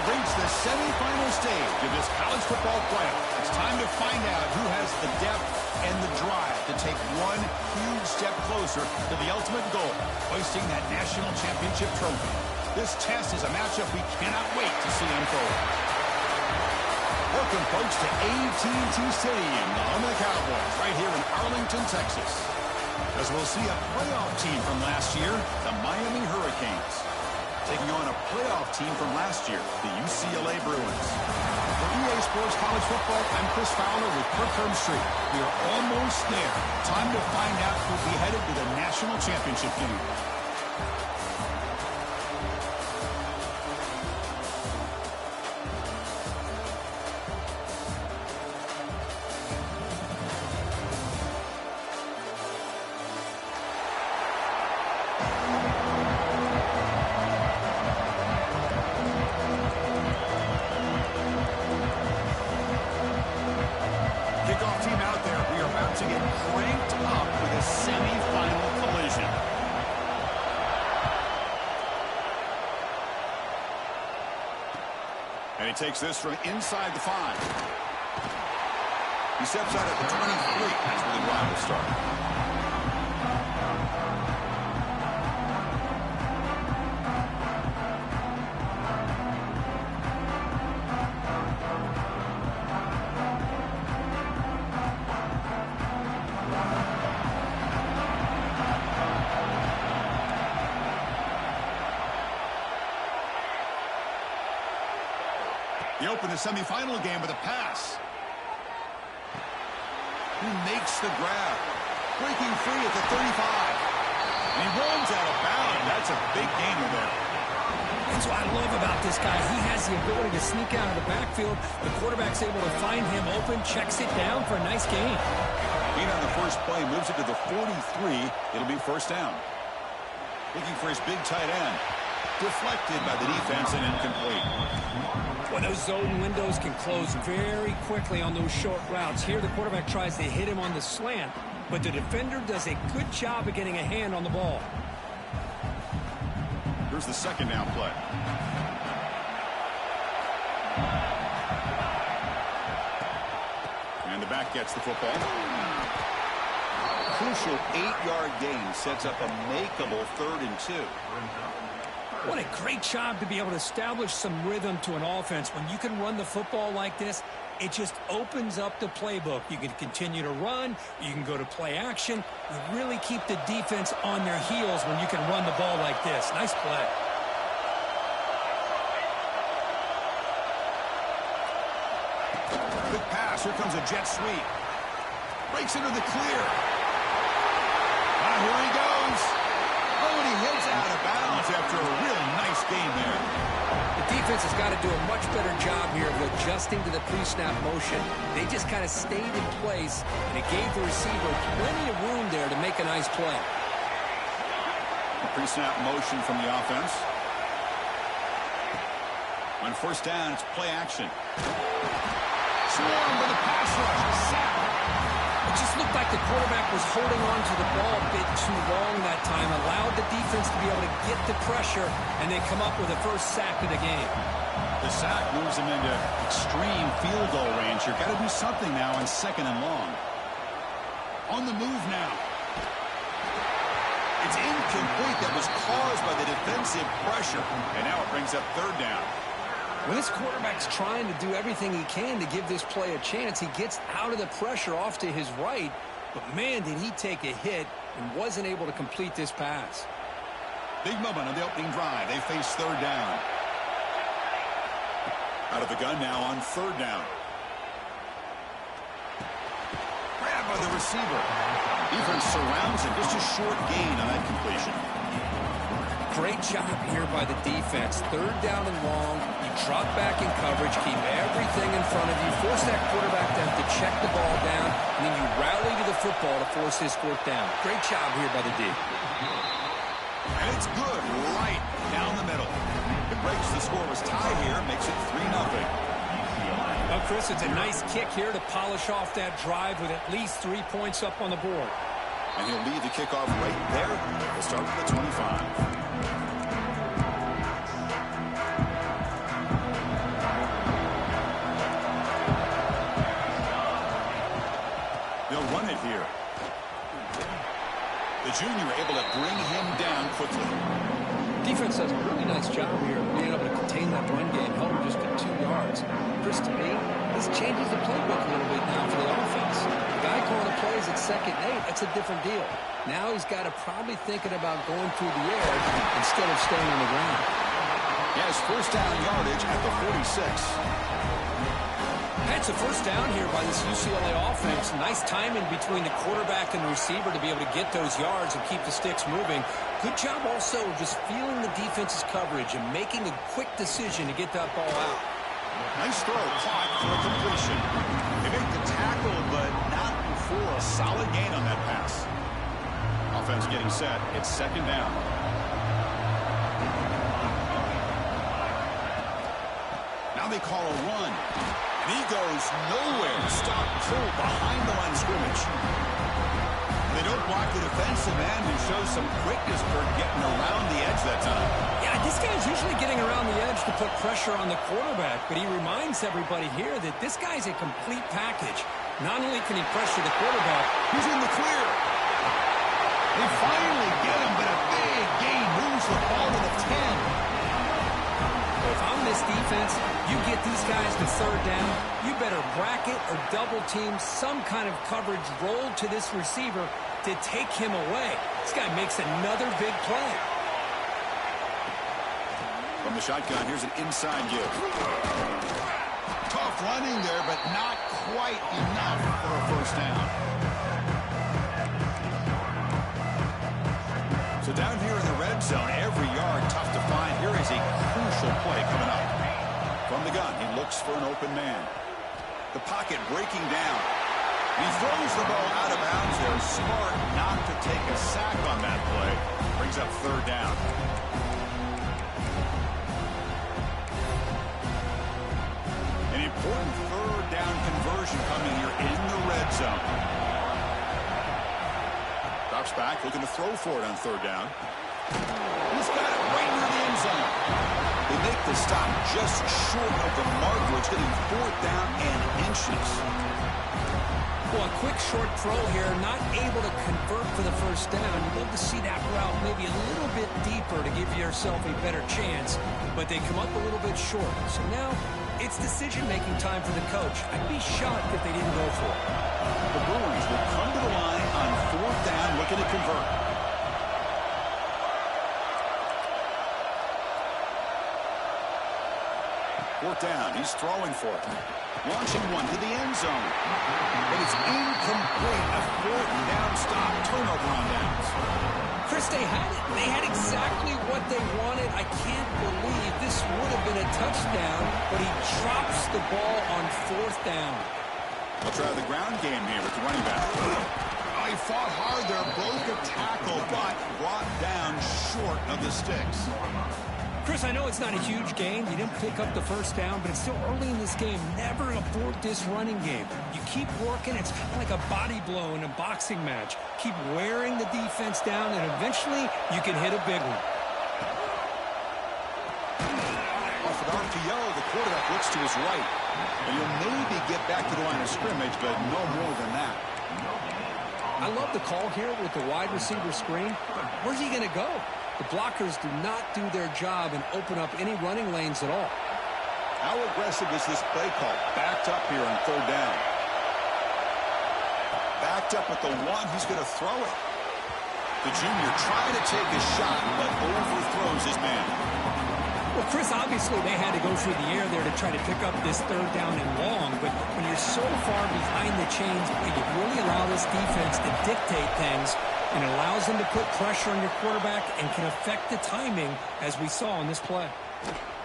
reached the semifinal stage of this college football playoff. It's time to find out who has the depth and the drive to take one huge step closer to the ultimate goal, hoisting that national championship trophy. This test is a matchup we cannot wait to see unfold. Welcome, folks, to AT&T Stadium, the home of the Cowboys, right here in Arlington, Texas. As we'll see a playoff team from last year, the Miami Hurricanes, taking on a playoff team from last year, the UCLA Bruins. For EA Sports College Football, I'm Chris Fowler with Kirk Herbstreit. We are almost there. Time to find out who'll be headed to the national championship game. Kickoff team out there. We are about to get cranked up with a semifinal collision. And he takes this from inside the 5. He steps out at the 23. That's where the drive will start. He opened the semifinal game with a pass. He makes the grab. Breaking free at the 35. And he runs out of bounds. That's a big gainer there. That's what I love about this guy. He has the ability to sneak out of the backfield. The quarterback's able to find him open, checks it down for a nice gain. Being on the first play, moves it to the 43. It'll be first down. Looking for his big tight end. Deflected by the defense and incomplete. Well, those zone windows can close very quickly on those short routes. Here, the quarterback tries to hit him on the slant, but the defender does a good job of getting a hand on the ball. Here's the second down play. And the back gets the football. Crucial 8-yard gain sets up a makeable 3rd and 2. What a great job to be able to establish some rhythm to an offense. When you can run the football like this, it just opens up the playbook. You can continue to run. You can go to play action. You really keep the defense on their heels when you can run the ball like this. Nice play. Good pass. Here comes a jet sweep. Breaks into the clear. Here he goes. Oh, and he heads out of bounds after a really nice game there. The defense has got to do a much better job here of adjusting to the pre-snap motion. They just kind of stayed in place, and it gave the receiver plenty of room there to make a nice play. A pre-snap motion from the offense. On first down, it's play action. Swarmed with a pass rush. A sack. It just looked like the quarterback was holding on to the ball a bit too long that time, allowed the defense to be able to get the pressure, and they come up with the first sack of the game. The sack moves him into extreme field goal range. You've got to do something now on 2nd and long. On the move now. It's incomplete. That was caused by the defensive pressure, and now it brings up 3rd down. When this quarterback's trying to do everything he can to give this play a chance, he gets out of the pressure off to his right, but man, did he take a hit and wasn't able to complete this pass. Big moment on the opening drive. They face 3rd down. Out of the gun now on 3rd down. Grabbed by the receiver. Defense surrounds him. Just a short gain on that completion. Great job here by the defense. 3rd down and long. You drop back in coverage, keep everything in front of you, force that quarterback to have to check the ball down, and then you rally to the football to force this 4th down. Great job here by the D. And it's good right down the middle. It breaks the scoreless tie here, makes it 3-0. Well, Chris, it's a nice kick here to polish off that drive with at least 3 points up on the board. And he'll lead the kickoff right there. We'll start with the 25. The junior able to bring him down quickly. Defense does a really nice job here of being able to contain that run game, held him just to 2 yards. Chris, to me, this changes the playbook a little bit now for the offense. The guy calling the plays at 2nd and 8, that's a different deal. Now he's got to probably thinking about going through the air instead of staying on the ground. He has first down yardage at the 46. It's a first down here by this UCLA offense. Nice timing between the quarterback and the receiver to be able to get those yards and keep the sticks moving. Good job also just feeling the defense's coverage and making a quick decision to get that ball out. Nice throw, caught for a completion. They make the tackle, but not before a solid gain on that pass. Offense getting set. It's 2nd down. Now they call a run. And he goes nowhere. Stop pull behind the line of scrimmage. They don't block the defensive end and show some quickness for getting around the edge that time. Yeah, this guy's usually getting around the edge to put pressure on the quarterback, but he reminds everybody here that this guy's a complete package. Not only can he pressure the quarterback, he's in the clear. They finally get him, but a big gain moves the ball to the 10. If I'm this defense, you get these guys to 3rd down, you better bracket or double team some kind of coverage roll to this receiver to take him away. This guy makes another big play. From the shotgun, here's an inside give. Tough running there, but not quite enough for a first down. So down here in the red zone, every yard tough to find. Here is a crucial play coming up. From the gun, he looks for an open man. The pocket breaking down. He throws the ball out of bounds there. Smart not to take a sack on that play. Brings up 3rd down. An important 3rd down conversion coming here in the red zone. Drops back, looking to throw for it on 3rd down. He's got it right near the end zone. They make the stop just short of the mark, where it's getting 4th down and inches. Well, a quick short throw here, not able to convert for the first down. You'd love to see that route maybe a little bit deeper to give yourself a better chance, but they come up a little bit short. So now it's decision-making time for the coach. I'd be shocked if they didn't go for it. The Bruins will come to the line on 4th down, looking to convert. Fourth down, he's throwing for it. Launching one to the end zone. But it's incomplete. A 4th down stop. Turnover on downs. Chris, they had it. They had exactly what they wanted. I can't believe this would have been a touchdown, but he drops the ball on 4th down. They'll try the ground game here with the running back. He fought hard there, broke a tackle, but brought down short of the sticks. Chris, I know it's not a huge gain. You didn't pick up the first down, but it's still early in this game. Never abort this running game. You keep working. It's kind of like a body blow in a boxing match. Keep wearing the defense down, and eventually you can hit a big one. Off an RPO, the quarterback looks to his right. And he'll maybe get back to the line of scrimmage, but no more than that. I love the call here with the wide receiver screen. Where's he going to go? The blockers do not do their job and open up any running lanes at all. How aggressive is this play call? Backed up here on 3rd down. Backed up at the 1. He's going to throw it. The junior trying to take a shot, but overthrows his man. Well, Chris, obviously they had to go through the air there to try to pick up this 3rd down and long, but when you're so far behind the chains, you really allow this defense to dictate things, and it allows them to put pressure on your quarterback and can affect the timing, as we saw in this play.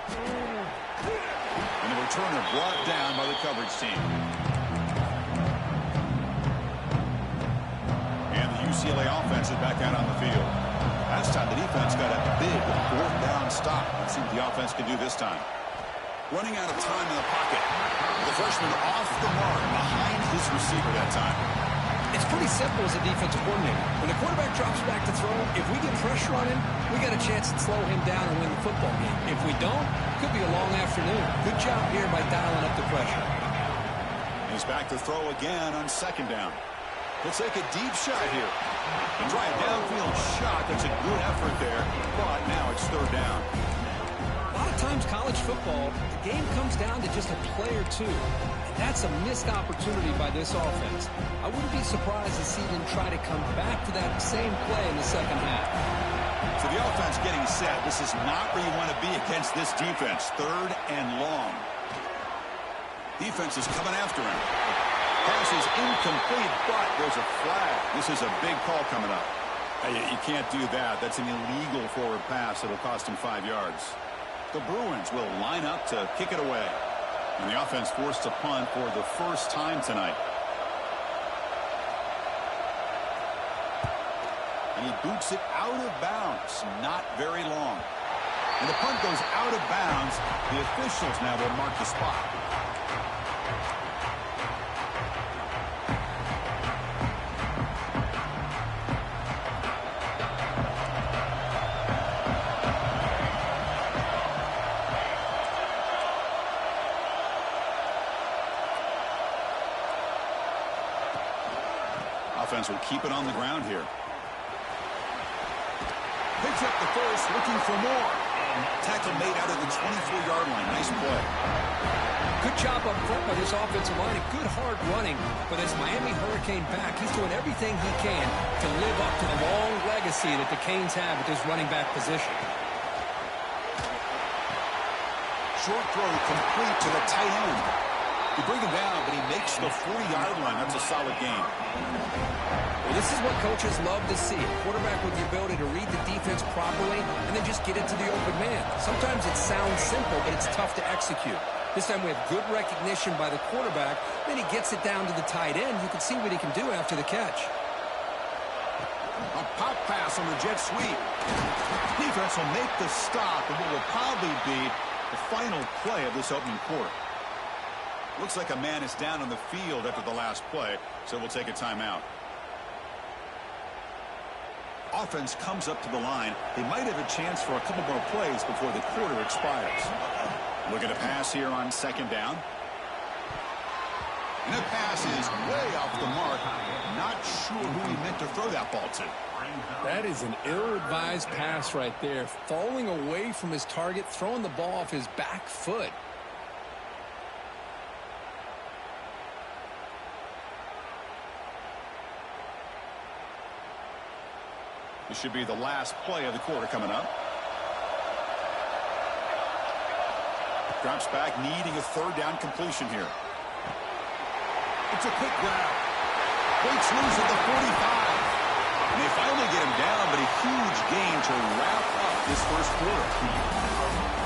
And the returner brought down by the coverage team. And the UCLA offense is back out on the field. Last time the defense got a big 4th down stop. Let's see what the offense can do this time. Running out of time in the pocket. The freshman off the mark behind his receiver that time. It's pretty simple as a defensive coordinator. When the quarterback drops back to throw, if we get pressure on him, we got a chance to slow him down and win the football game. If we don't, it could be a long afternoon. Good job here by dialing up the pressure. He's back to throw again on 2nd down. He'll take a deep shot here. And try a downfield shot. That's a good effort there. But now it's third down. A lot of times college football, the game comes down to just a play or two. And that's a missed opportunity by this offense. I wouldn't be surprised to see them try to come back to that same play in the second half. So the offense getting set. This is not where you want to be against this defense. Third and long. Defense is coming after him. Pass is incomplete, but there's a flag. This is a big call coming up. You can't do that. That's an illegal forward pass. It'll cost him 5 yards. The Bruins will line up to kick it away. And the offense forced to punt for the first time tonight. And he boots it out of bounds. Not very long. And the punt goes out of bounds. The officials now will mark the spot. Offense will keep it on the ground here. Picks up the first, looking for more. And tackle made out of the 24-yard line. Nice play. Good job up front by this offensive line. A good hard running for this Miami Hurricane back. He's doing everything he can to live up to the long legacy that the Canes have at this running back position. Short throw complete to the tight end. You bring him down, but he makes the 40-yard line. That's a solid game. Well, this is what coaches love to see. A quarterback with the ability to read the defense properly and then just get it to the open man. Sometimes it sounds simple, but it's tough to execute. This time we have good recognition by the quarterback. Then he gets it down to the tight end. You can see what he can do after the catch. A pop pass on the jet sweep. Defense will make the stop, and what will probably be the final play of this opening quarter. Looks like a man is down on the field after the last play, so we'll take a timeout. Offense comes up to the line. They might have a chance for a couple more plays before the quarter expires. Look at a pass here on second down. And that pass is way off the mark. Not sure who he meant to throw that ball to. That is an ill-advised pass right there. Falling away from his target, throwing the ball off his back foot. This should be the last play of the quarter coming up. Drops back, needing a third down completion here. It's a quick grab. Breaks loose at the 45. And they finally get him down, but a huge gain to wrap up this first quarter.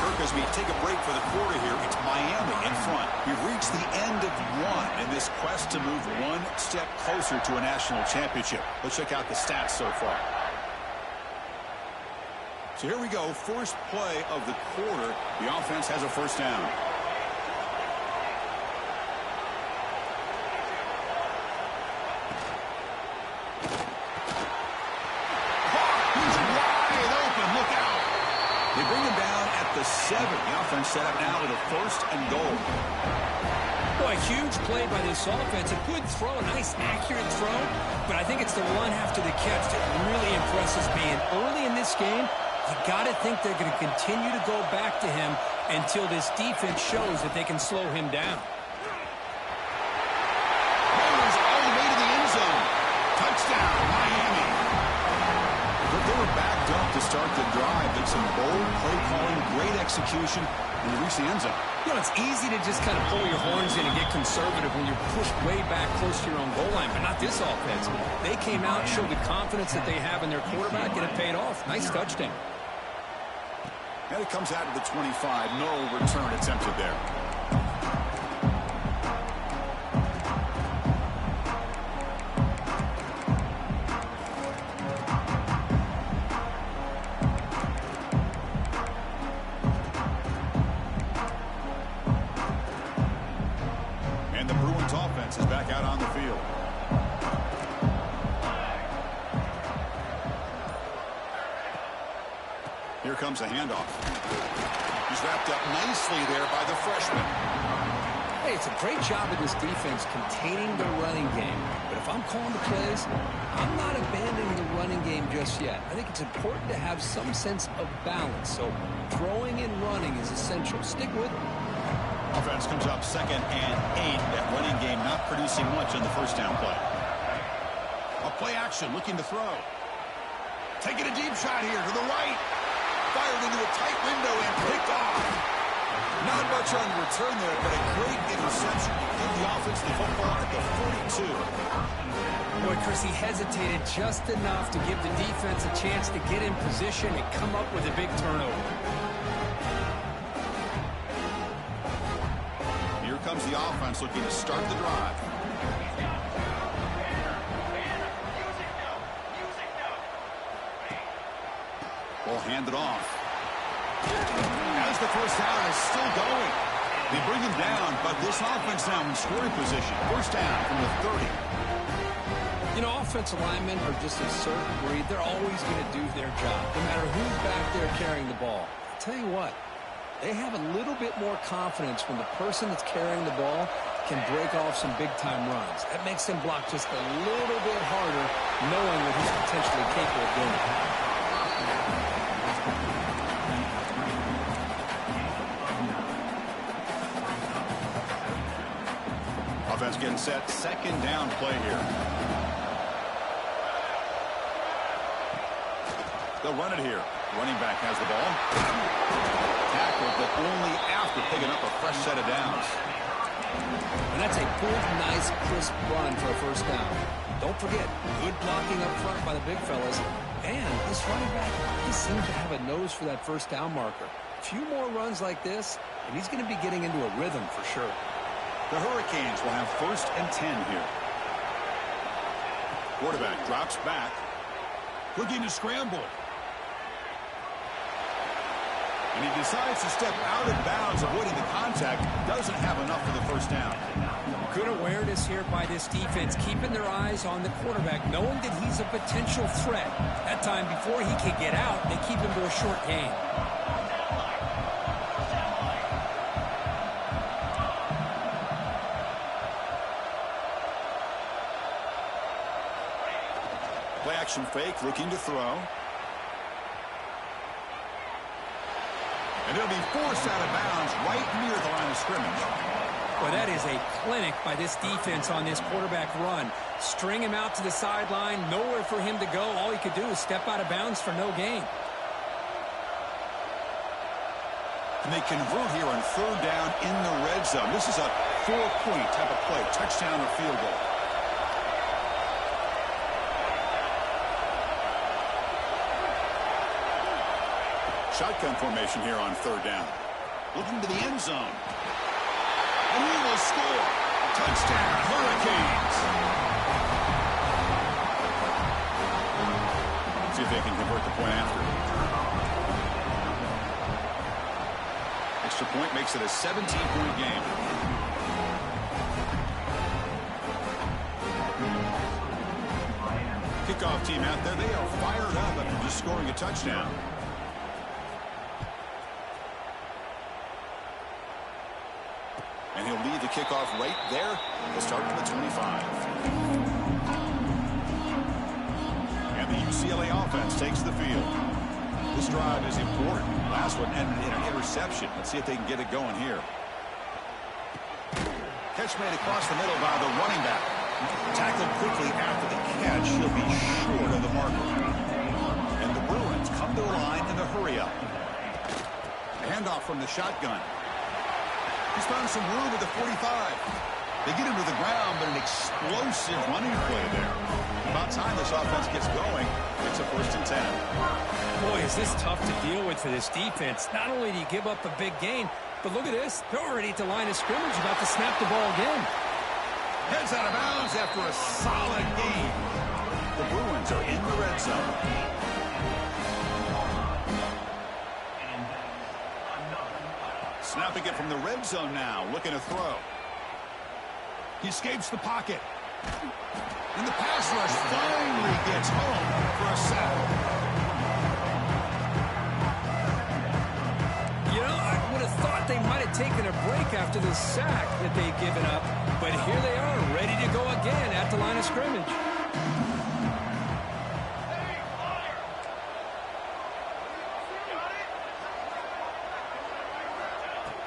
Kirk, as we take a break for the quarter here, it's Miami in front. We've reached the end of one in this quest to move one step closer to a national championship. Let's check out the stats so far. So here we go, first play of the quarter. The offense has a first down. He's wide open, look out. They bring him down at the 7. The offense set up now with a first and goal. Boy, a huge play by this offense. A good throw, a nice accurate throw. But I think it's the run after the catch that really impresses me. And early in this game, you got to think they're going to continue to go back to him until this defense shows that they can slow him down. Runs all the way to the end zone. Touchdown, Miami. But they were backed up to start the drive. Did some bold play calling, great execution, and they reached the end zone. You know, it's easy to just kind of pull your horns in and get conservative when you're pushed way back close to your own goal line, but not this offense. They came out, showed the confidence that they have in their quarterback, and it paid off. Nice touchdown. And it comes out of the 25. No return attempted there. And the Bruins offense is back out on the field. Here comes a handoff. He's wrapped up nicely there by the freshman. Hey, it's a great job of this defense containing the running game. But if I'm calling the plays, I'm not abandoning the running game just yet. I think it's important to have some sense of balance. So throwing and running is essential. Stick with it. Offense comes up 2nd and 8. That running game not producing much on the first down play. A play action looking to throw. Taking a deep shot here to the right. Fired into a tight window and picked off. Not much on the return there, but a great interception to give the offense the football at the 42. Boy, Chris, he hesitated just enough to give the defense a chance to get in position and come up with a big turnover. Here comes the offense looking to start the drive. Ball handed off. As the first down is still going. They bring him down, but this offense now in scoring position. First down from the 30. You know, offensive linemen are just a certain breed. They're always going to do their job, no matter who's back there carrying the ball. I'll tell you what, they have a little bit more confidence when the person that's carrying the ball can break off some big-time runs. That makes them block just a little bit harder, knowing what he's potentially capable of doing. Offense getting set. 2nd down play here. They'll run it here. Running back has the ball. Tackled, but only after picking up a fresh set of downs. And that's a good, nice, crisp run for a first down. Don't forget, good blocking up front by the big fellas. And this running back, he seems to have a nose for that first down marker. A few more runs like this, and he's going to be getting into a rhythm for sure. The Hurricanes will have 1st and 10 here. Quarterback drops back. Looking to scramble. And he decides to step out of bounds, avoiding the contact. Doesn't have enough for the first down. Good awareness here by this defense, keeping their eyes on the quarterback, knowing that he's a potential threat. That time before he can get out, they keep him to a short gain. Play action fake, looking to throw. And he'll be forced out of bounds right near the line of scrimmage. Well, that is a clinic by this defense on this quarterback run. String him out to the sideline, nowhere for him to go. All he could do is step out of bounds for no gain. And they convert here on 3rd down in the red zone. This is a 4-point type of play, touchdown or field goal. Shotgun formation here on 3rd down. Looking to the end zone. And he will score. Touchdown, Hurricanes. See if they can convert the point after. Extra point makes it a 17-point game. Kickoff team out there. They are fired up after just scoring a touchdown. And he'll lead the kickoff right there. They'll start from the 25. And the UCLA offense takes the field. This drive is important. Last one ended in an interception. Let's see if they can get it going here. Catch made across the middle by the running back. Tackled quickly after the catch. He'll be short of the marker. And the Bruins come to the line in a hurry-up. Handoff from the shotgun. He's found some room at the 45. They get him to the ground, but an explosive running play there. About time this offense gets going. It's a 1st and 10. Boy, is this tough to deal with for this defense. Not only do you give up a big gain, but look at this. They're already at the line of scrimmage, about to snap the ball again. Heads out of bounds after a solid gain. The Bruins are in the red zone. Snapping it from the red zone now, looking to throw. He escapes the pocket. And the pass rush finally gets home for a sack. You know, I would have thought they might have taken a break after after the sack that they've given up. But here they are, ready to go again at the line of scrimmage.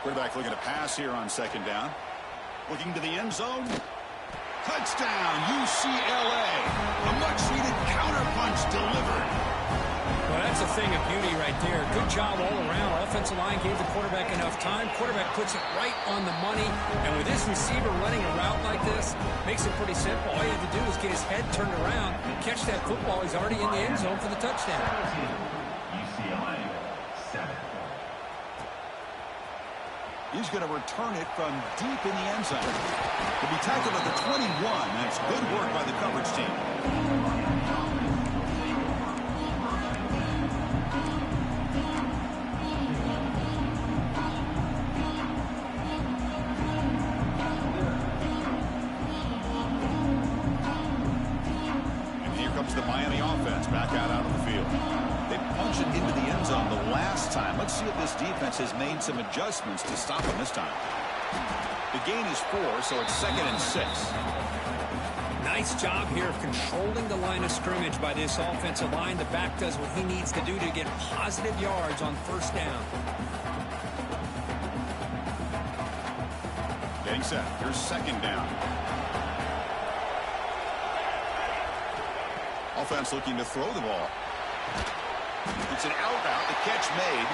Quarterback looking to pass here on second down. Looking to the end zone. Touchdown, UCLA. A much-needed counterpunch delivered. Well, that's a thing of beauty right there. Good job all around. Offensive line gave the quarterback enough time. Quarterback puts it right on the money. And with this receiver running a route like this, makes it pretty simple. All you have to do is get his head turned around, catch that football. He's already in the end zone for the touchdown. UCLA, 7. He's going to return it from deep in the end zone. He'll be tackled at the 21, and it's good work by the coverage team. And here comes the Miami offense back out of the field. They punch it into the end zone the last time. Let's see if this defense has made some adjustments to stop them this time. The gain is 4, so it's 2nd and 6. Nice job here of controlling the line of scrimmage by this offensive line. The back does what he needs to do to get positive yards on first down. Getting set. Here's second down. Offense looking to throw the ball. It's an out route. The catch made.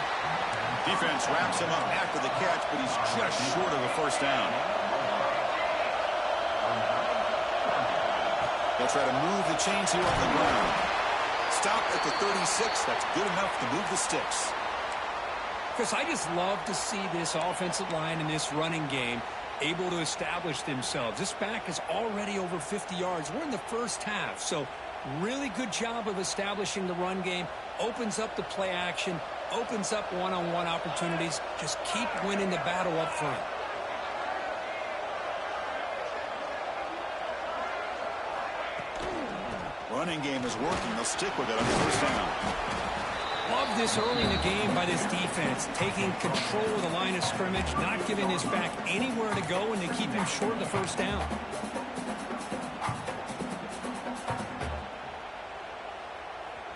Defense wraps him up after the catch, but he's just short of a first down. They'll try to move the chains here on the ground. Stop at the 36. That's good enough to move the sticks. Chris, I just love to see this offensive line in this running game able to establish themselves. This back is already over 50 yards. We're in the first half, so really good job of establishing the run game. Opens up the play action, opens up one-on-one opportunities. Just keep winning the battle up front. Running game is working. They'll stick with it on the first down. Love this early in the game by this defense, taking control of the line of scrimmage, not giving this back anywhere to go, and they keep him short of the first down.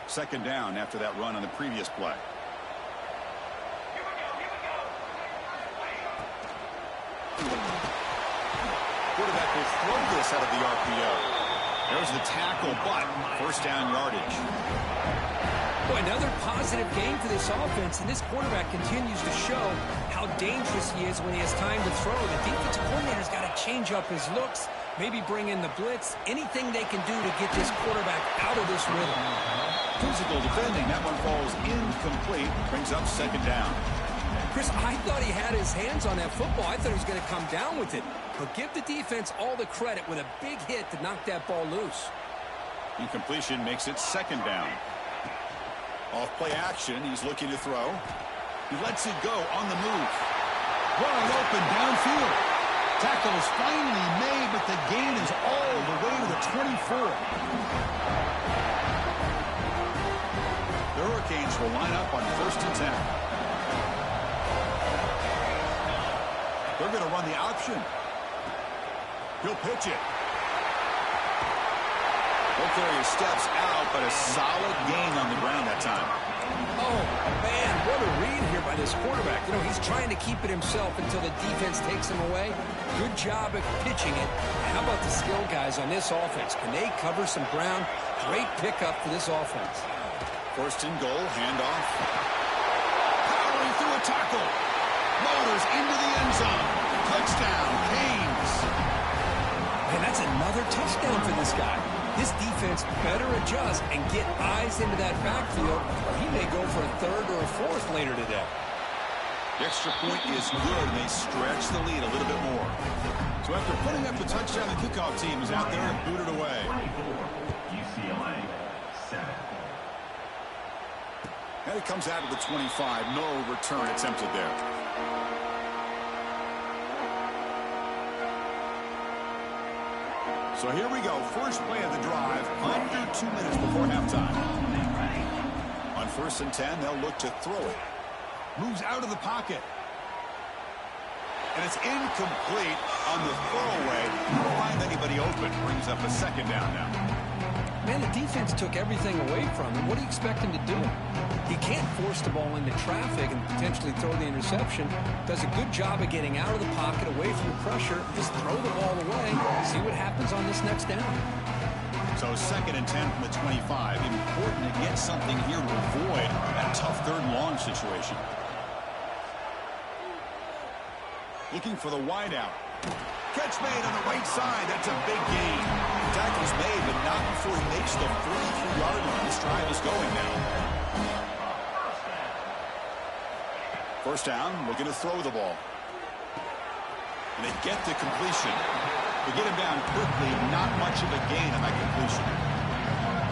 Second down after that run on the previous play. Quarterback will throw this out of the RPO. There's the tackle, but first down yardage. Boy, another positive game for this offense, and this quarterback continues to show how dangerous he is when he has time to throw. The defensive coordinator's got to change up his looks, maybe bring in the blitz, anything they can do to get this quarterback out of this rhythm. Physical defending. That one falls incomplete. Brings up second down. Chris, I thought he had his hands on that football. I thought he was going to come down with it. But give the defense all the credit with a big hit to knock that ball loose. Incompletion makes it second down. Off play action. He's looking to throw. He lets it go on the move. Wide open downfield. Tackle is finally made, but the gain is all the way to the 24. The Hurricanes will line up on 1st and 10. They're going to run the option. He'll pitch it. Hopefully he steps out, but a solid gain on the ground that time. Oh, man, what a read here by this quarterback. You know, he's trying to keep it himself until the defense takes him away. Good job at pitching it. How about the skill guys on this offense? Can they cover some ground? Great pickup for this offense. 1st and goal, handoff. Powering through a tackle. Motors into the end zone. Touchdown, Canes. And that's another touchdown for this guy. This defense better adjust and get eyes into that backfield, or he may go for a 3rd or a 4th later today. The extra point is good, and they stretch the lead a little bit more. So after putting up the touchdown, the kickoff team is out there and booted away. UCLA, 7. And it comes out of the 25. No return attempted there. So here we go. First play of the drive. Under 2 minutes before halftime. On 1st and 10, they'll look to throw it. Moves out of the pocket. And it's incomplete on the throwaway. Don't find anybody open. Brings up a second down now. Man, the defense took everything away from him. What do you expect him to do? He can't force the ball into traffic and potentially throw the interception. Does a good job of getting out of the pocket, away from the pressure. Just throw the ball away. See what happens on this next down. So 2nd and 10 from the 25. Important to get something here to avoid that tough 3rd and long situation. Looking for the wideout. Catch made on the right side. That's a big gain. Tackle's made, but not before he makes the 43-yard line. This drive is going now. 1st down, looking to throw the ball. And they get the completion. They get him down quickly, not much of a gain on that completion.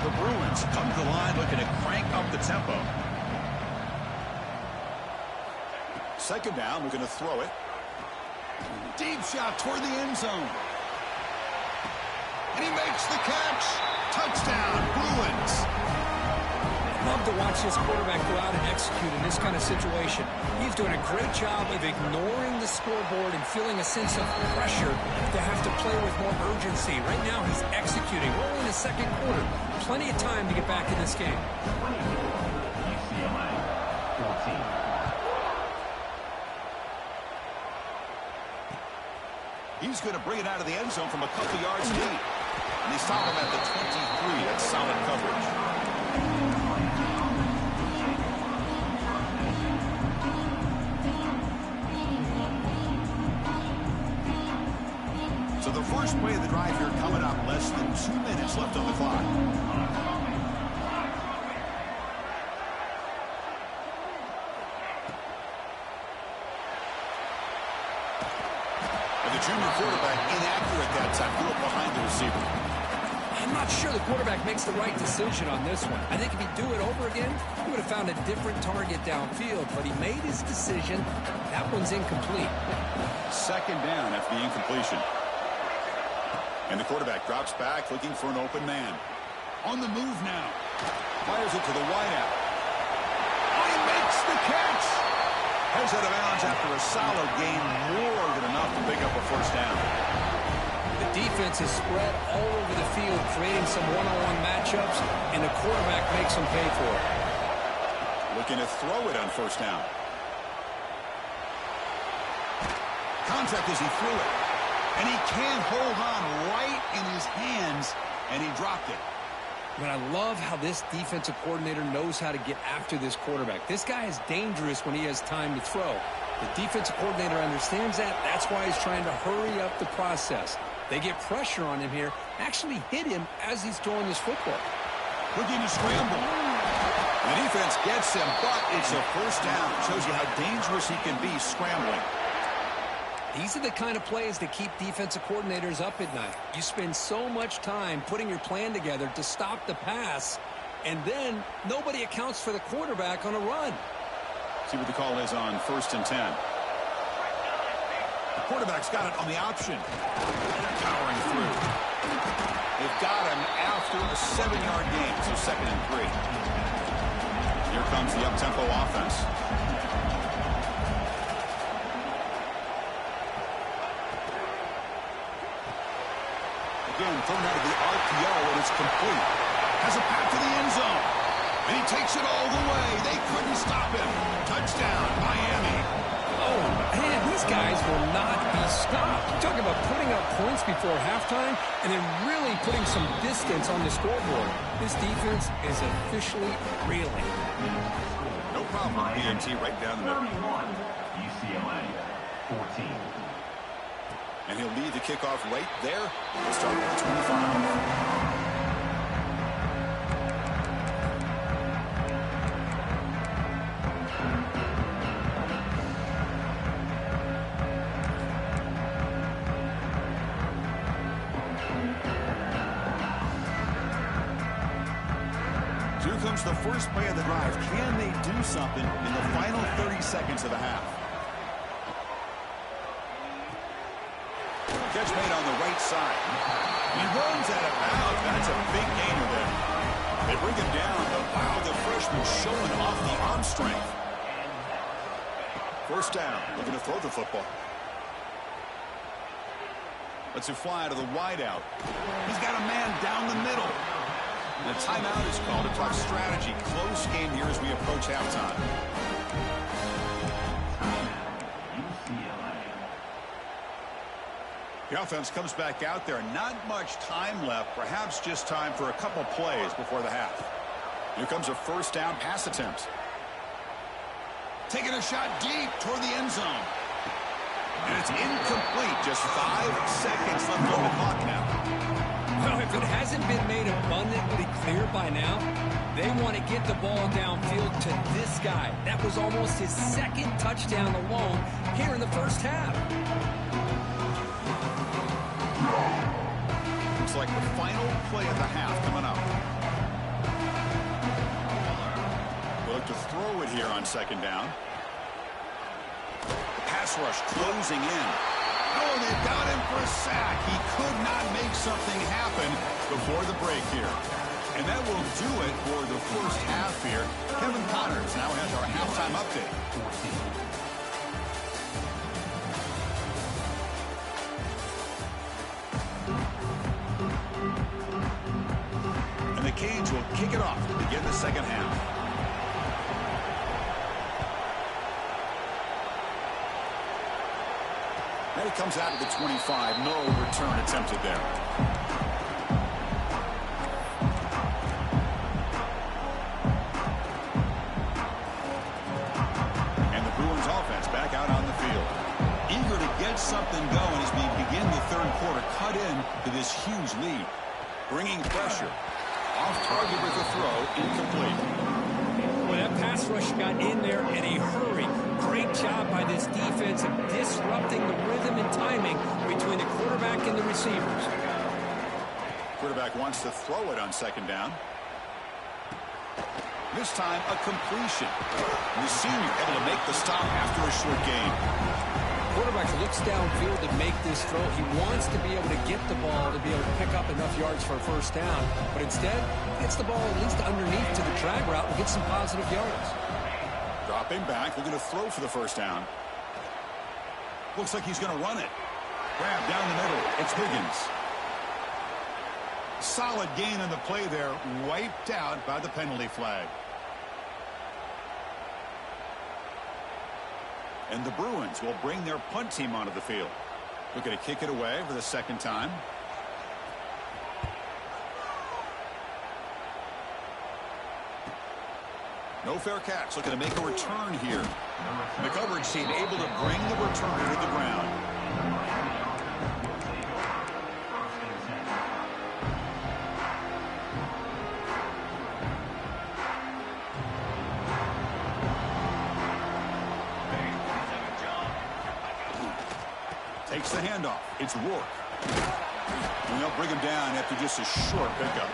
The Bruins come to the line looking to crank up the tempo. 2nd down, looking to throw it. Deep shot toward the end zone. And he makes the catch. Touchdown, Bruins. Love to watch this quarterback go out and execute in this kind of situation. He's doing a great job of ignoring the scoreboard and feeling a sense of pressure to have to play with more urgency. Right now, he's executing. We're only in the 2nd quarter. Plenty of time to get back in this game. UCLA 14. He's going to bring it out of the end zone from a couple yards deep. And they stop him at the 23. That's solid coverage. So the first play of the drive here coming up. Less than 2 minutes left on the clock. The junior quarterback inaccurate that time. Threw it behind the receiver. I'm not sure the quarterback makes the right decision on this one. I think if he'd do it over again, he would have found a different target downfield, but he made his decision. That one's incomplete. 2nd down after the incompletion. And the quarterback drops back looking for an open man. On the move now. Fires it to the wideout. Oh, he makes the catch. Heads out of bounds after a solid gain, more than enough to pick up a 1st down. The defense is spread all over the field, creating some one-on-one matchups, and the quarterback makes them pay for it. Looking to throw it on 1st down. Contact as he threw it. And he can't hold on right in his hands, and he dropped it. But I love how this defensive coordinator knows how to get after this quarterback. This guy is dangerous when he has time to throw. The defensive coordinator understands that. That's why he's trying to hurry up the process. They get pressure on him here, actually hit him as he's throwing this football. Looking to scramble. The defense gets him, but it's a 1st down. Shows you how dangerous he can be scrambling. These are the kind of plays that keep defensive coordinators up at night. You spend so much time putting your plan together to stop the pass, and then nobody accounts for the quarterback on a run. See what the call is on 1st and 10. The quarterback's got it on the option. Powering through. They've got him after a 7-yard gain, so 2nd and 3. Here comes the up-tempo offense. Again, thrown out of the RPO, and it's complete. Has a path to the end zone. And he takes it all the way. They couldn't stop him. Touchdown, Miami. Oh, man, these guys will not be stopped. You're talking about putting up points before halftime and then really putting some distance on the scoreboard. This defense is officially reeling. No problem with BNT right down the middle. 31. UCLA 14. And he'll lead the kickoff right there. We'll start with 25. Here comes the first play of the drive. Can they do something in the final 30 seconds of the half? Catch made on the right side. He runs out of bounds. That's a big gainer there. They bring him down, but wow, the freshman showing off the arm strength. 1st down, looking to throw the football. Let's it fly to the wideout. He's got a man down the middle. And a timeout is called. A tough strategy. Close game here as we approach halftime. UCLA. The offense comes back out there. Not much time left. Perhaps just time for a couple plays before the half. Here comes a first down pass attempt. Taking a shot deep toward the end zone. And it's incomplete. Just 5 seconds left on the clock now. Well, if it hasn't been made abundantly clear by now, they want to get the ball downfield to this guy. That was almost his second touchdown alone here in the first half. Looks like the final play of the half coming up. We'll look to throw it here on second down. The pass rush closing in. Oh, they've got him for a sack. He could not make something happen before the break here. And that will do it for the first half here. Kevin Connors now has our halftime update. 14. And the Canes will kick it off to begin the second half. And it comes out of the 25. No return attempted there. And the Bruins offense back out on the field. Eager to get something going as we begin the third quarter. Cut in to this huge lead. Bringing pressure. Off target with a throw. Incomplete. Well, that pass rush got in there in a hurry. Great job by this defense of disrupting the rhythm and timing between the quarterback and the receivers. Quarterback wants to throw it on second down. This time a completion. The senior able to make the stop after a short gain. Quarterback looks downfield to make this throw. He wants to be able to get the ball to be able to pick up enough yards for a first down. But instead, gets the ball at least underneath to the drag route and gets some positive yards. Dropping back, looking to throw for the first down. Looks like he's going to run it. Grab down the middle. It's Higgins. Solid gain on the play there. Wiped out by the penalty flag. And the Bruins will bring their punt team onto the field. Looking to kick it away for the second time. No fair catch. Looking to make a return here. The coverage team able to bring the returner to the ground. Takes the handoff. It's Rourke. And they'll bring him down after just a short pickup.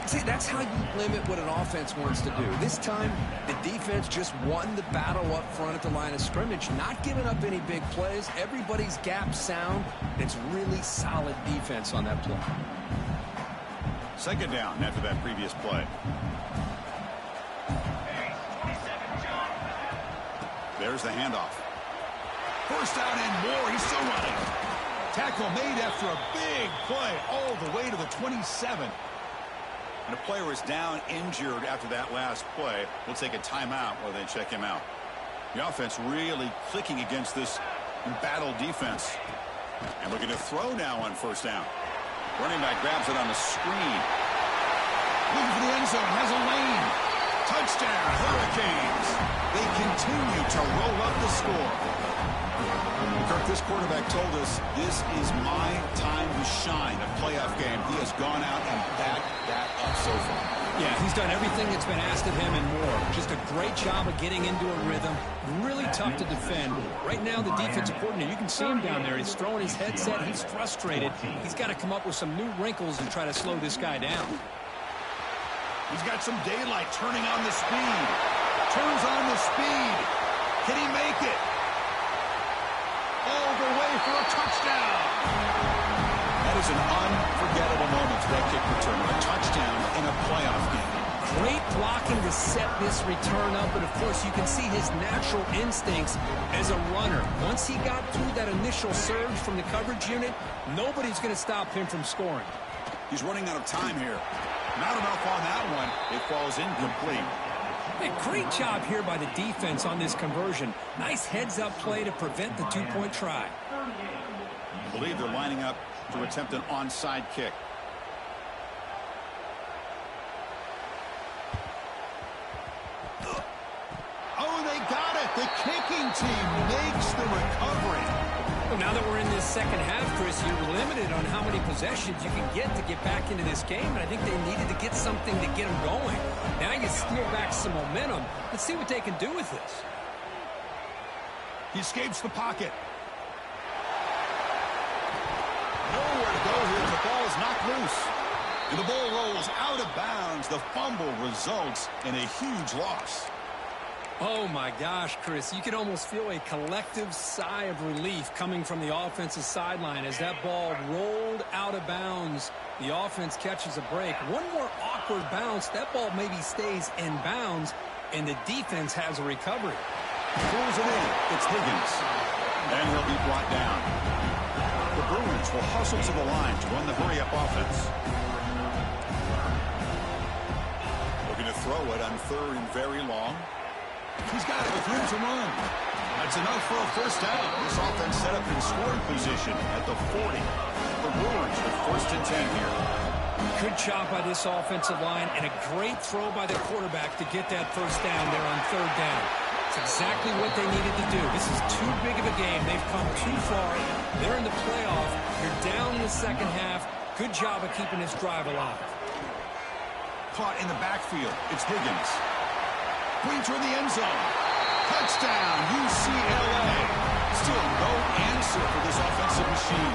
See, that's how you limit what an offense wants to do. This time, the defense just won the battle up front at the line of scrimmage, not giving up any big plays. Everybody's gap sound. It's really solid defense on that play. Second down after that previous play. There's the handoff. First down and more. He's still running. Tackle made after a big play all the way to the 27. And a player is down injured after that last play. We'll take a timeout while they check him out. The offense really clicking against this embattled defense. And looking to throw now on first down. Running back grabs it on the screen. Looking for the end zone. Has a lane. Touchdown, Hurricanes. They continue to roll up the score. Kirk, this quarterback told us this is my time to shine. A playoff game. He has gone out and backed that up so far. Yeah, he's done everything that's been asked of him and more. Just a great job of getting into a rhythm. Really tough to defend. Right now, the defensive coordinator, you can see him down there. He's throwing his headset. He's frustrated. He's got to come up with some new wrinkles and try to slow this guy down. He's got some daylight turning on the speed. Turns on the speed. Can he make it? All the way for a touchdown. That is an unforgettable moment for that kick return. A touchdown in a playoff game. Great blocking to set this return up, and of course you can see his natural instincts as a runner. Once he got through that initial surge from the coverage unit, nobody's going to stop him from scoring. He's running out of time here. Not enough on that one. It falls incomplete. Hey, great job here by the defense on this conversion. Nice heads-up play to prevent the two-point try. I believe they're lining up to attempt an onside kick. Oh, they got it. The kicking team makes the recovery. Well, now that we're in this second half, Chris, you're limited on how many possessions you can get to get back into this game, and I think they needed to get something to get them going. Now you steal back some momentum. Let's see what they can do with this. He escapes the pocket. Nowhere to go here. The ball is knocked loose. And the ball rolls out of bounds. The fumble results in a huge loss. Oh, my gosh, Chris. You can almost feel a collective sigh of relief coming from the offensive sideline as that ball rolled out of bounds. The offense catches a break. One more awkward bounce. That ball maybe stays in bounds, and the defense has a recovery. Pulls it in. It's Higgins. And he'll be brought down. The Bruins will hustle to the line to run the hurry-up offense. Looking to throw it on third and very long. He's got it with room to run. That's enough for a first down. This offense set up in scoring position at the 40. The Bruins with first and 10 here. Good job by this offensive line and a great throw by the quarterback to get that first down there on third down. It's exactly what they needed to do. This is too big of a game. They've come too far. They're in the playoff. You're down in the second half. Good job of keeping this drive alive. Caught in the backfield. It's Higgins. Brings her in the end zone. Touchdown, UCLA. Still no answer for this offensive machine.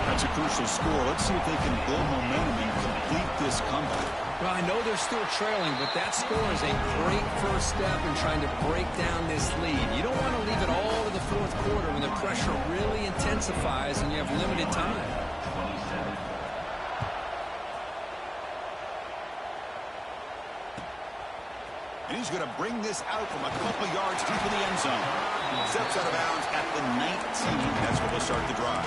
That's a crucial score. Let's see if they can build momentum and complete this comeback. Well, I know they're still trailing, but that score is a great first step in trying to break down this lead. You don't want to leave it all to the fourth quarter when the pressure really intensifies and you have limited time. And he's going to bring this out from a couple yards deep in the end zone. Steps out of bounds at the 19. That's where they'll start the drive.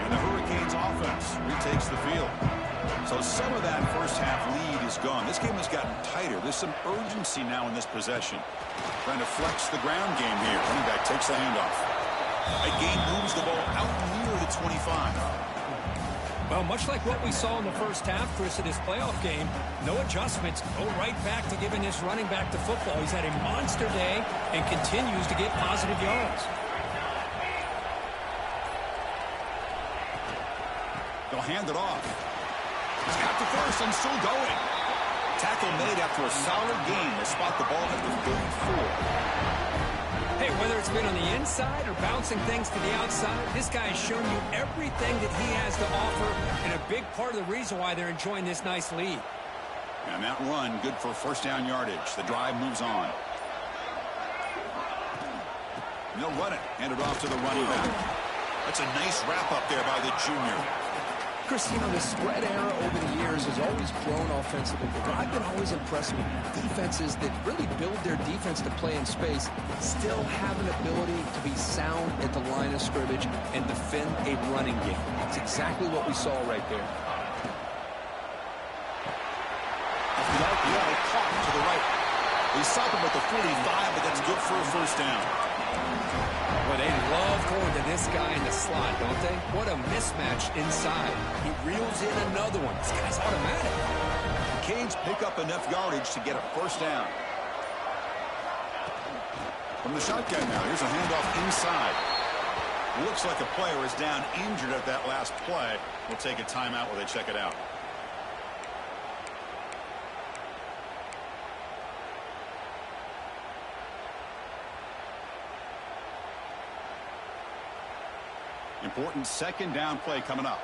And the Hurricanes offense retakes the field. So some of that first half lead is gone. This game has gotten tighter. There's some urgency now in this possession. Trying to flex the ground game here. Running back takes the handoff. A game moves the ball out near the 25. Well, much like what we saw in the first half, Chris, in this playoff game, no adjustments. Go right back to giving this running back the football. He's had a monster day and continues to get positive yards. They'll hand it off. He's got the first and still going. Tackle made after a solid game. They'll spot the ball at the 34. Hey, whether it's been on the inside or bouncing things to the outside, this guy has shown you everything that he has to offer and a big part of the reason why they're enjoying this nice lead. And that run, good for first down yardage. The drive moves on. And they'll run it. Hand it off to the running back. That's a nice wrap up there by the junior. Chris, you know, the spread era over the years has always grown offensively, but I've been always impressed with defenses that really build their defense to play in space, still have an ability to be sound at the line of scrimmage and defend a running game. It's exactly what we saw right there. The RPO caught to the right. They stop him at the 45, but that's good for a first down. Well, they love going to this guy in the slot, don't they? What a mismatch inside. He reels in another one. This guy's automatic. The Canes pick up enough yardage to get a first down. From the shotgun now, here's a handoff inside. Looks like a player is down injured at that last play. We'll take a timeout while they check it out. Important second down play coming up.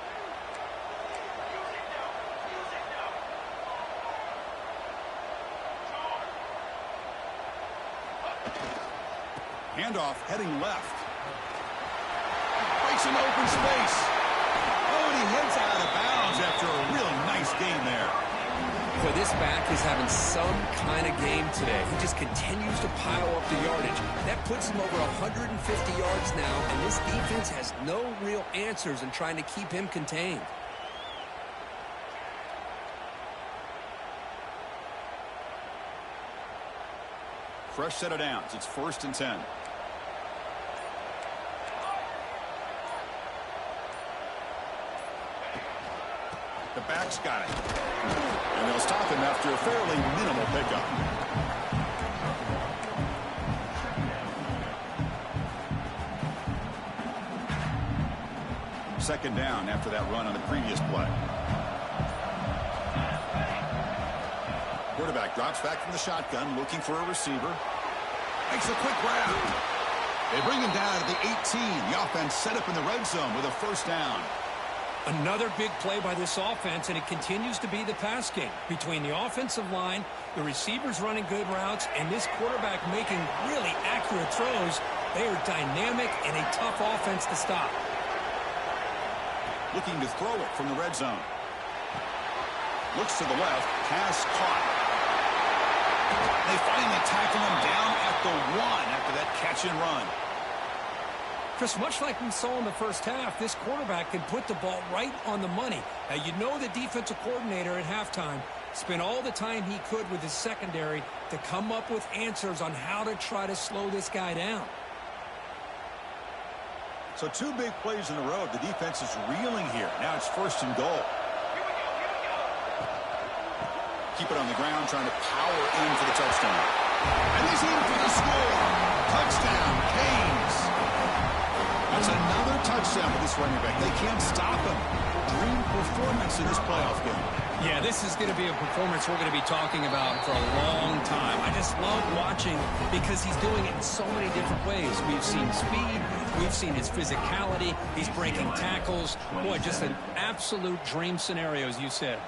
Handoff heading left. Breaks an open space. Oh, and he heads out of bounds after a really nice gain there. Boy, this back is having some kind of game today. He just continues to pile up the yardage. That puts him over 150 yards now, and this defense has no real answers in trying to keep him contained. Fresh set of downs. It's 1st and 10. The back's got it. And they'll stop him after a fairly minimal pickup. Second down after that run on the previous play. Quarterback drops back from the shotgun, looking for a receiver. Makes a quick grab. They bring him down at the 18. The offense set up in the red zone with a 1st down. Another big play by this offense, and it continues to be the pass game. Between the offensive line, the receivers running good routes, and this quarterback making really accurate throws, they are dynamic and a tough offense to stop. Looking to throw it from the red zone. Looks to the left. Pass caught. They finally tackle him down at the 1 after that catch and run. Chris, much like we saw in the first half, this quarterback can put the ball right on the money. Now, you know the defensive coordinator at halftime spent all the time he could with his secondary to come up with answers on how to try to slow this guy down. So 2 big plays in a row. The defense is reeling here. Now it's 1st and goal. Keep it on the ground, trying to power in for the touchdown. And he's in for the score. Touchdown, Canes. That's another touchdown for this running back. They can't stop him. Dream performance in this playoff game. Yeah, this is going to be a performance we're going to be talking about for a long time. I just love watching because he's doing it in so many different ways. We've seen speed. We've seen his physicality. He's breaking tackles. Boy, just an absolute dream scenario, as you said.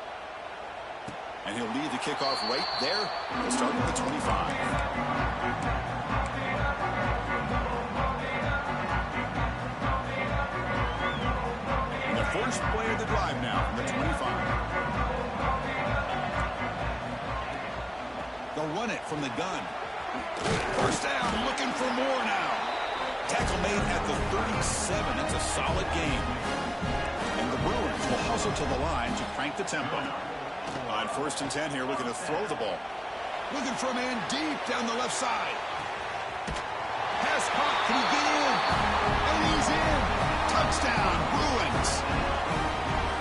And he'll lead the kickoff right there. He'll start with the 25. First play of the drive now from the 25. They'll run it from the gun. 1st down, looking for more now. Tackle made at the 37. That's a solid game. And the Bruins will hustle to the line to crank the tempo. On 1st and 10 here, looking to throw the ball. Looking for a man deep down the left side. Pass caught. Can he get in? And he's in. Touchdown, Bruins.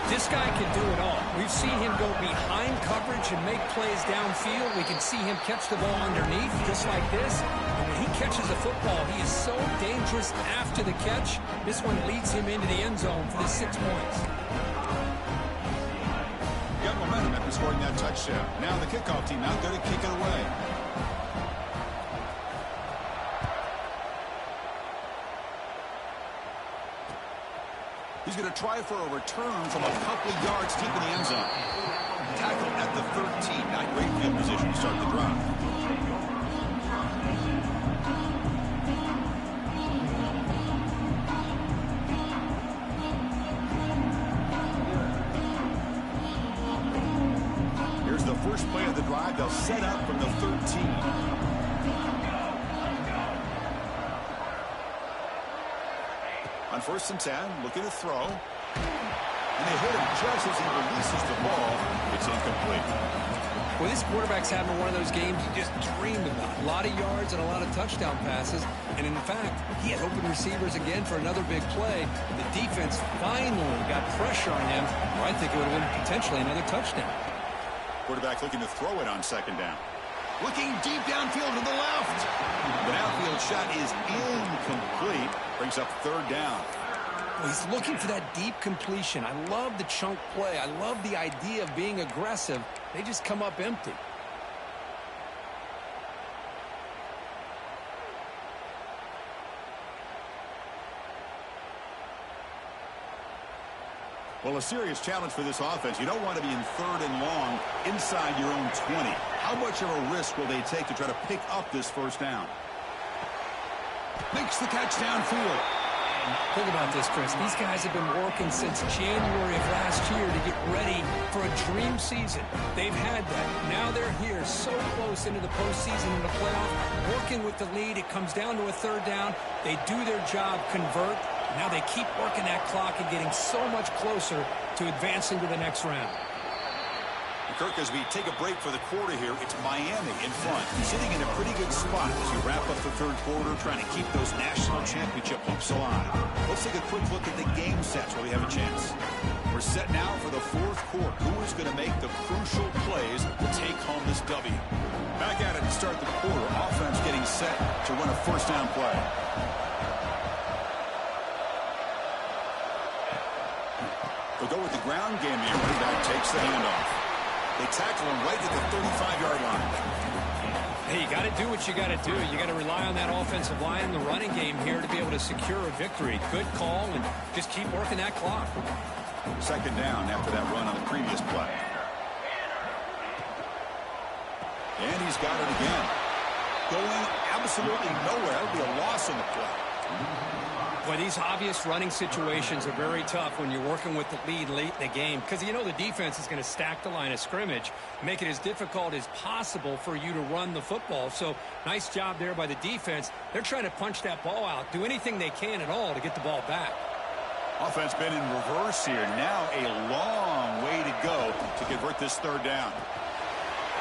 This guy can do it all. We've seen him go behind coverage and make plays downfield. We can see him catch the ball underneath, just like this. And when he catches the football, he is so dangerous after the catch. This one leads him into the end zone for the 6 points. Got momentum after scoring that touchdown. Now the kickoff team out there to kick it away. He's going to try for a return from a couple of yards deep in the end zone. Tackle at the 13. Not great field position to start the drive. Here's the first play of the drive. They'll set up from the 13. On 1st and 10, looking to throw. And they hit him just as he releases the ball. It's incomplete. Well, this quarterback's having one of those games you just dreamed about. A lot of yards and a lot of touchdown passes. And in fact, he had open receivers again for another big play. The defense finally got pressure on him, or I think it would have been potentially another touchdown. Quarterback looking to throw it on 2nd down. Looking deep downfield to the left. The downfield shot is incomplete. Brings up 3rd down. Well, he's looking for that deep completion. I love the chunk play. I love the idea of being aggressive. They just come up empty. Well, a serious challenge for this offense. You don't want to be in 3rd and long inside your own 20. How much of a risk will they take to try to pick up this 1st down? Makes the catch downfield. Think about this, Chris. These guys have been working since January of last year to get ready for a dream season. They've had that. Now they're here so close into the postseason and the playoff, working with the lead. It comes down to a third down. They do their job, convert. Now they keep working that clock and getting so much closer to advancing to the next round. Kirk, as we take a break for the quarter here, it's Miami in front, sitting in a pretty good spot as we wrap up the third quarter, trying to keep those national championship hopes alive. Let's take a quick look at the game sets where we have a chance. We're set now for the fourth quarter. Who is going to make the crucial plays to take home this W? Back at it to start the quarter. Offense getting set to run a first down play. They'll go with the ground game here. Running back takes the handoff. They tackle him right at the 35-yard line. Hey, you got to do what you got to do. You got to rely on that offensive line and the running game here to be able to secure a victory. Good call, and just keep working that clock. Second down after that run on the previous play. And he's got it again. Going absolutely nowhere. That would be a loss on the play. Boy, these obvious running situations are very tough when you're working with the lead late in the game because you know the defense is going to stack the line of scrimmage, make it as difficult as possible for you to run the football. So nice job there by the defense. They're trying to punch that ball out, do anything they can at all to get the ball back. Offense been in reverse here. Now a long way to go to convert this third down.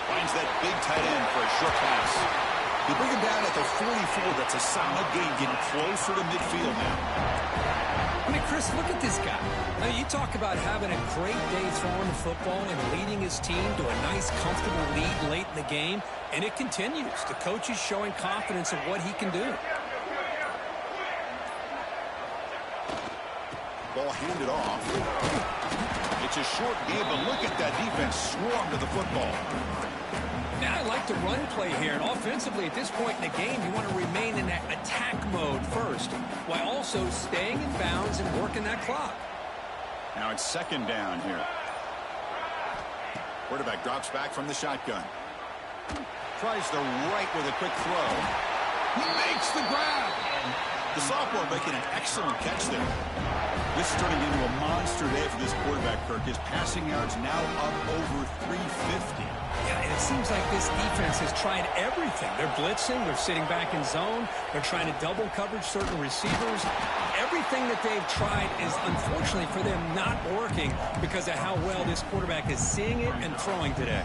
Finds that big tight end for a short pass. You bring him down at the 44. That's a solid gain, getting closer to midfield now. I mean, Chris, look at this guy. I mean, you talk about having a great day throwing the football and leading his team to a nice, comfortable lead late in the game, and it continues. The coach is showing confidence of what he can do. Ball handed off. It's a short game, but look at that defense swarm to the football. Now I like the run play here, and offensively at this point in the game, you want to remain in that attack mode first, while also staying in bounds and working that clock. Now it's second down here. Quarterback drops back from the shotgun. Tries the right with a quick throw. He makes the grab. The sophomore making an excellent catch there. This is turning into a monster day for this quarterback, Kirk. His passing yards now up over 350. Yeah, and it seems like this defense has tried everything. They're blitzing. They're sitting back in zone. They're trying to double coverage certain receivers. Everything that they've tried is, unfortunately for them, not working because of how well this quarterback is seeing it and throwing today.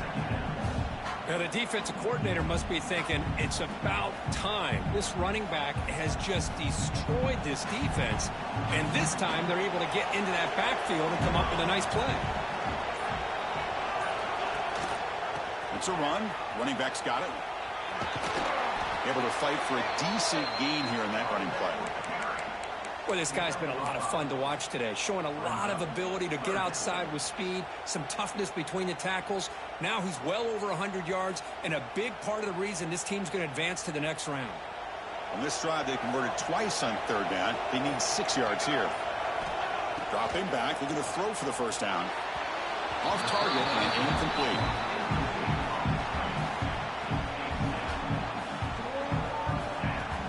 Now, the defensive coordinator must be thinking, it's about time. This running back has just destroyed this defense, and this time they're able to get into that backfield and come up with a nice play. It's a run. Running back's got it. Able to fight for a decent gain here in that running play. Well, this guy's been a lot of fun to watch today, showing a lot of ability to get outside with speed, some toughness between the tackles. Now he's well over 100 yards, and a big part of the reason this team's going to advance to the next round. On this drive, they converted twice on third down. They need 6 yards here. Dropping back, looking to throw for the first down. Off target and incomplete.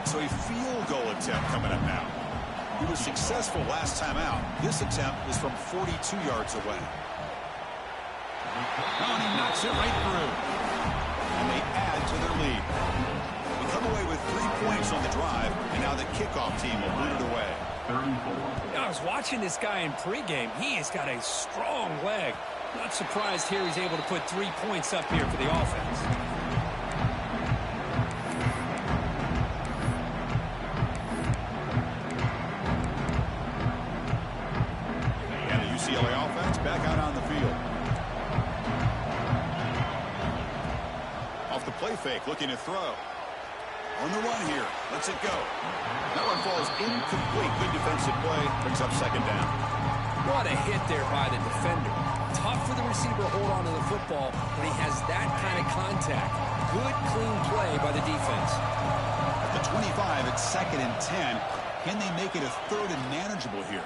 So a field goal attempt coming up now. He was successful last time out. This attempt is from 42 yards away. Oh, and he knocks it right through. And they add to their lead. They come away with 3 points on the drive, and now the kickoff team will boot it away. 34. I was watching this guy in pregame. He has got a strong leg. Not surprised here he's able to put 3 points up here for the offense. UCLA offense back out on the field. Off the play fake, looking to throw. On the run here, lets it go. That one falls incomplete. Good defensive play, brings up second down. What a hit there by the defender. Tough for the receiver to hold on to the football when he has that kind of contact. Good, clean play by the defense. At the 25, it's second and 10. Can they make it a third and manageable here?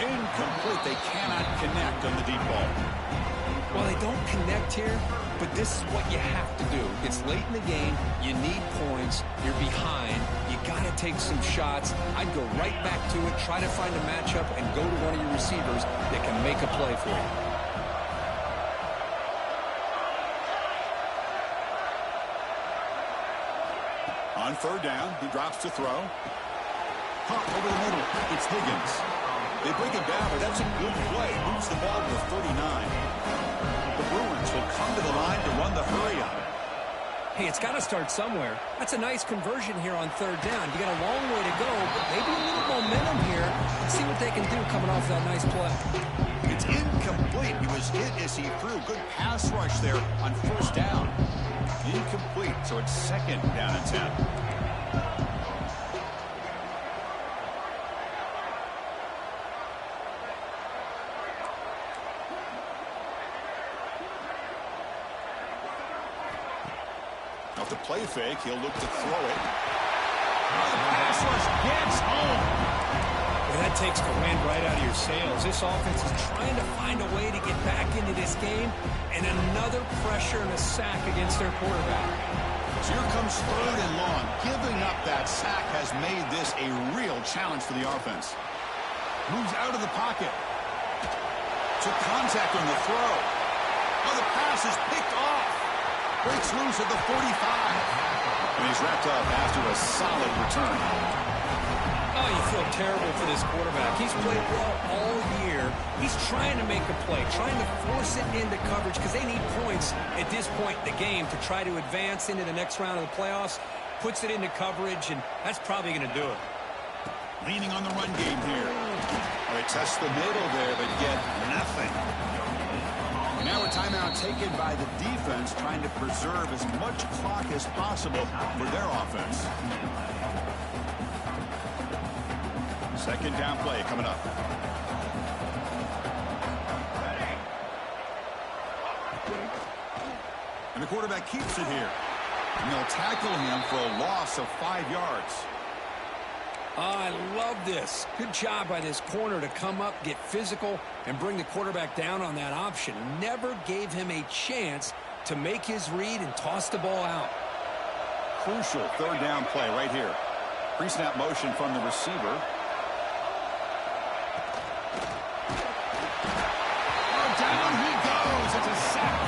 Incomplete. They cannot connect on the deep ball. Well, they don't connect here, but this is what you have to do. It's late in the game. You need points. You're behind. You got to take some shots. I'd go right back to it, try to find a matchup, and go to one of your receivers that can make a play for you. On third down, he drops to throw. Pop over the middle. It's Higgins. They break it down, but that's a good play. Moves the ball to the 39. The Bruins will come to the line to run the hurry on it. Hey, it's got to start somewhere. That's a nice conversion here on third down. You got a long way to go, but maybe a little momentum here. Let's see what they can do coming off that nice play. It's incomplete. He was hit as he threw. Good pass rush there on first down. Incomplete, so it's second down and 10. Off the play fake, he'll look to throw it. Oh, the pass rush gets home. Well, that takes the wind right out of your sails. This offense is trying to find a way to get back into this game, and another pressure and a sack against their quarterback. So here comes third and long. Giving up that sack has made this a real challenge for the offense. Moves out of the pocket. Took contact on the throw. Oh, the pass is picked off. Breaks loose at the 45. And he's wrapped up after a solid return. Oh, you feel terrible for this quarterback. He's played well all year. He's trying to make a play, trying to force it into coverage because they need points at this point in the game to try to advance into the next round of the playoffs. Puts it into coverage, and that's probably going to do it. Leaning on the run game here. They test the middle there, but get nothing. And now a timeout taken by the defense, trying to preserve as much clock as possible for their offense. Second down play coming up. And the quarterback keeps it here. And they'll tackle him for a loss of 5 yards. I love this. Good job by this corner to come up, get physical, and bring the quarterback down on that option. Never gave him a chance to make his read and toss the ball out. Crucial third down play right here. Pre-snap motion from the receiver. Oh, down he goes. It's a sack.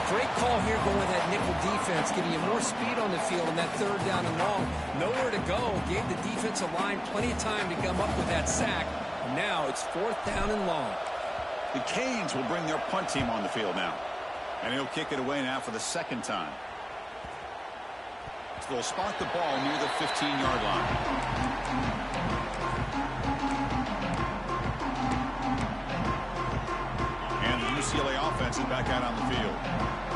Great call here going with that nickel defense, giving you more speed on the field in that third down and long. Nowhere to go. Gave the defensive line plenty of time to come up with that sack. Now it's fourth down and long. The Canes will bring their punt team on the field now. And he'll kick it away now for the second time. So they'll spot the ball near the 15-yard line. And the UCLA offense is back out on the field.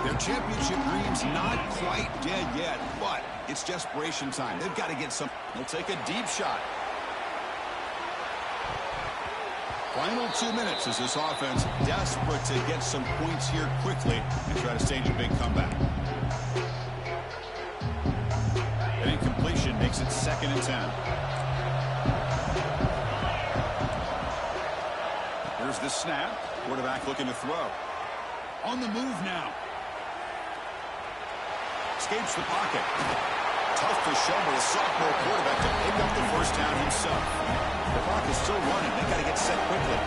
Their championship dream's not quite dead yet, but it's desperation time. They've got to get some. They'll take a deep shot. Final 2 minutes as this offense desperate to get some points here quickly and try to stage a big comeback. An incompletion makes it second and 10. Here's the snap. Quarterback looking to throw. On the move now. Escapes the pocket. Tough to shovel a sophomore quarterback to pick up the first down himself. The clock is still running. They got to get set quickly.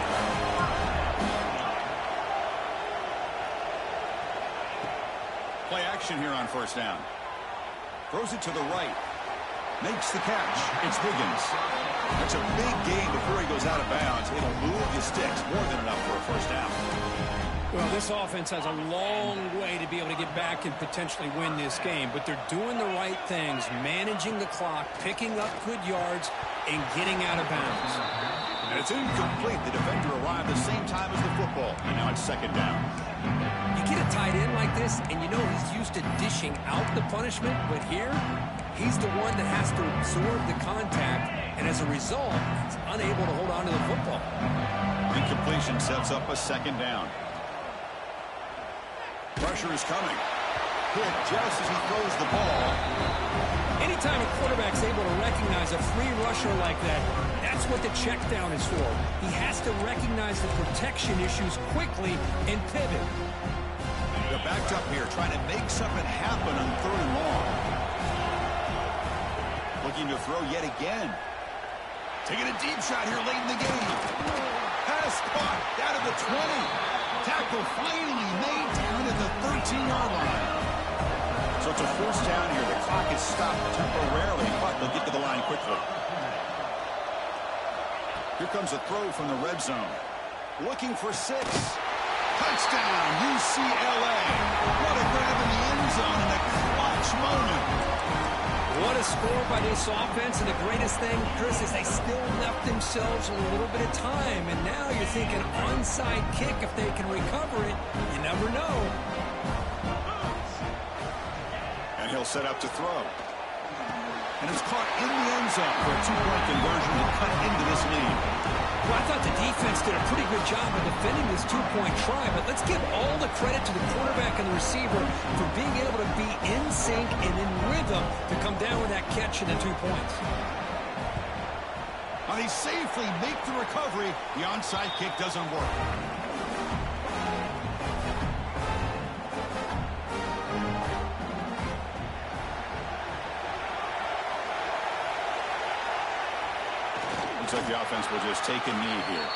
Play action here on first down. Throws it to the right. Makes the catch. It's Higgins. That's a big gain before he goes out of bounds. It'll move the sticks. More than enough for a first down. Well, this offense has a long way to be able to get back and potentially win this game, but they're doing the right things, managing the clock, picking up good yards, and getting out of bounds. And it's incomplete. The defender arrived the same time as the football, and now it's second down. You get a tight end like this, and you know he's used to dishing out the punishment, but here, he's the one that has to absorb the contact, and as a result, he's unable to hold on to the football. Incompletion sets up a second down. Pressure is coming. Hit just as he throws the ball. Anytime a quarterback's able to recognize a free rusher like that, that's what the check down is for. He has to recognize the protection issues quickly and pivot. They're backed up here, trying to make something happen on 3rd and long. Looking to throw yet again. Taking a deep shot here late in the game. Pass caught down at the 20. Tackle finally made down at the 13-yard line. So it's a 1st down here. The clock is stopped temporarily, but they'll get to the line quickly. Here comes a throw from the red zone. Looking for 6. Touchdown, UCLA. What a grab in the end zone in a clutch moment. What a score by this offense, and the greatest thing, Chris, is they still left themselves a little bit of time, and now you're thinking onside kick if they can recover it. You never know. And he'll set up to throw. And it's caught in the end zone for a 2-point conversion to cut into this lead. Well, I thought the defense did a pretty good job of defending this 2-point try, but let's give all the credit to the quarterback and the receiver for being able to be in sync and in rhythm to come down with that catch and the 2 points. They safely make the recovery. The onside kick doesn't work. Looks like the offense will just take a knee here.